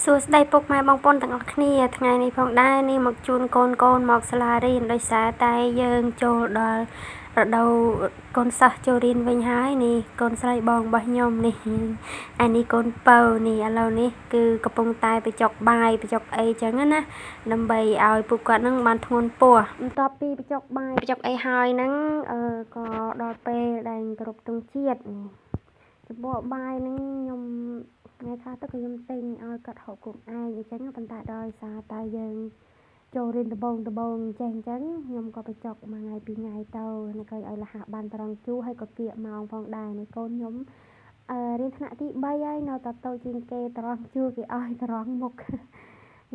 សួស្តីពុកម៉ែបងប្អូនទាំងអស់គ្នាថ្ងៃនេះផងដែរនេះមកជូនកូនមកសាលារៀនដោយសារតែយើងចូលដល់រដូវកូនសិស្សចូលរៀនវិញហើយនេះកូនស្រីបងរបស់ខ្ញុំនេះអានេះកូនបើនេះឥឡូវនេះគឺកំពុងតែបញ្ចុកបាយបញ្ចុកអីចឹងណាដើម្បីឲ្យពួកគាត់នឹងបានធ្ងន់ពោះបន្ទាប់ពីបញ្ចុកបាយបញ្ចុកអីហើយហ្នឹងក៏ដល់ពេលដែលគ្រប់ទង់ជាតិចំពោះបាយហ្នឹងខ្ញុំថ្ងៃខ្លះទៅក៏ខ្ញុំទិញឲ្យគាត់ហូបខ្លួនឯងអញ្ចឹងប៉ុន្តែដោយសារតែយើងចូលរៀនដំបងចេះអញ្ចឹងខ្ញុំក៏បញ្ចុកមួយថ្ងៃពីរថ្ងៃទៅនឹងឲ្យលះបានត្រង់ជូរហើយក៏គៀកម៉ោងផងដែរនេះកូនខ្ញុំរៀនថ្នាក់ទី3ហើយនៅតែតូចជាងគេត្រង់ជូរគេឲ្យត្រង់មុខ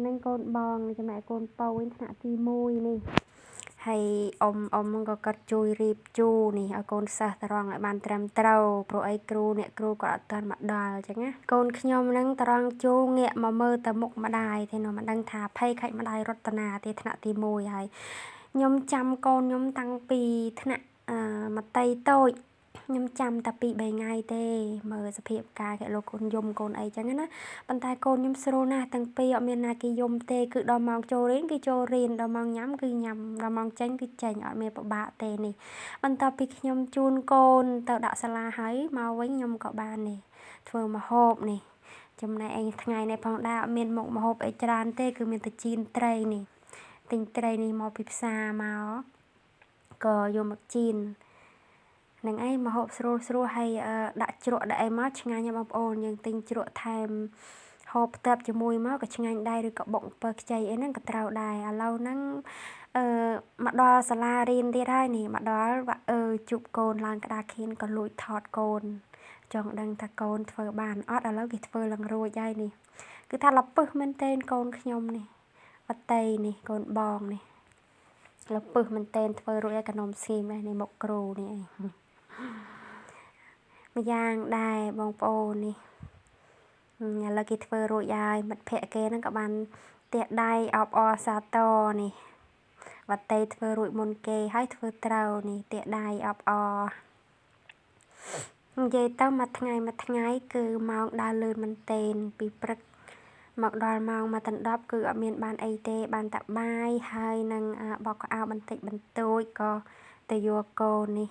នឹងកូនបងចំណែកកូនពៅវិញថ្នាក់ទី1នេះហើយអ៊ំហ្នឹងក៏កាត់ជួយរៀបជូរនេះឲ្យកូនសិស្សត្រង់ឲ្យបានត្រឹមត្រូវព្រោះអីអ្នកគ្រូគាត់អត់ទាន់មកដល់អញ្ចឹងណាកូនខ្ញុំហ្នឹងត្រង់ជូរងាកមកមើលតែមុខម្ដាយទេនោះមិនដឹងថាភ័យខ្លាចម្ដាយរត់តាណាទេថ្នាក់ទី1ហើយខ្ញុំចាំកូនខ្ញុំតាំងពីថ្នាក់មត្តេយ្យតូចខ្ញុំចាំតែ2-3ថ្ងៃទេមើលសភាពការគេលោកកូនយំកូនអីចឹងណាប៉ុន្តែកូនខ្ញុំស្រួលណាស់ទាំងពីរអត់មានណាគេយំទេគឺដល់ម៉ោងចូលរៀនគឺចូលរៀនដល់ម៉ោងញ៉ាំគឺញ៉ាំដល់ម៉ោងចេញគឺចេញអត់មានពិបាកទេនេះបន្ទាប់ពីខ្ញុំជូនកូនទៅដាក់សាលាហើយមកវិញខ្ញុំក៏បាននេះធ្វើម្ហូបនេះចំណែកឯថ្ងៃនេះផងដែរអត់មានមុខម្ហូបអីច្រើនទេគឺមានតែជីនត្រីនេះទិញត្រីនេះមកពីផ្សារមកក៏យកមកជីននឹងឯងម្ហូបស្រួលហើយដាក់ជ្រក់ដាក់អីមកឆ្ងាញ់បងប្អូនយើងទិញជ្រក់ថែមហូបផ្ទាប់ជាមួយមកក៏ឆ្ងាញ់ដែរឬក៏បុកអំពិលខ្ចីអីហ្នឹងក៏ត្រូវដែរឥឡូវហ្នឹងមកដល់សាលារៀនទៀតហើយនេះមកដល់ជប់កូនឡើងក្តារខៀនក៏លួចថតកូនចង់ដឹងថាកូនធ្វើបានអត់ឥឡូវគេធ្វើឡើងរួចហើយនេះគឺថាលពឹសមែនតើកូនខ្ញុំនេះអត់តេនេះកូនបងនេះលពឹសមែនតើធ្វើរួចហើយកនំសៀមនេះមុខគ្រូនេះឯងម្យ៉ាងដែរបងប្អូននេះឥឡូវគេធ្វើរួចហើយមិត្តភ័ក្តិគេហ្នឹងក៏បានទះដៃអបអរសាទរនេះវត្តេធ្វើរួចមុនគេហើយធ្វើត្រូវនេះទះដៃអបអរនិយាយទៅមួយថ្ងៃគឺម៉ោងដើរលឿនមែនតេនពីព្រឹកមកដល់ម៉ោងមកដណ្ដប់គឺអត់មានបានអីទេបានតែបាយហើយនឹងបោកខោអាវបន្តិចបន្តួចក៏ទៅយកកូននេះ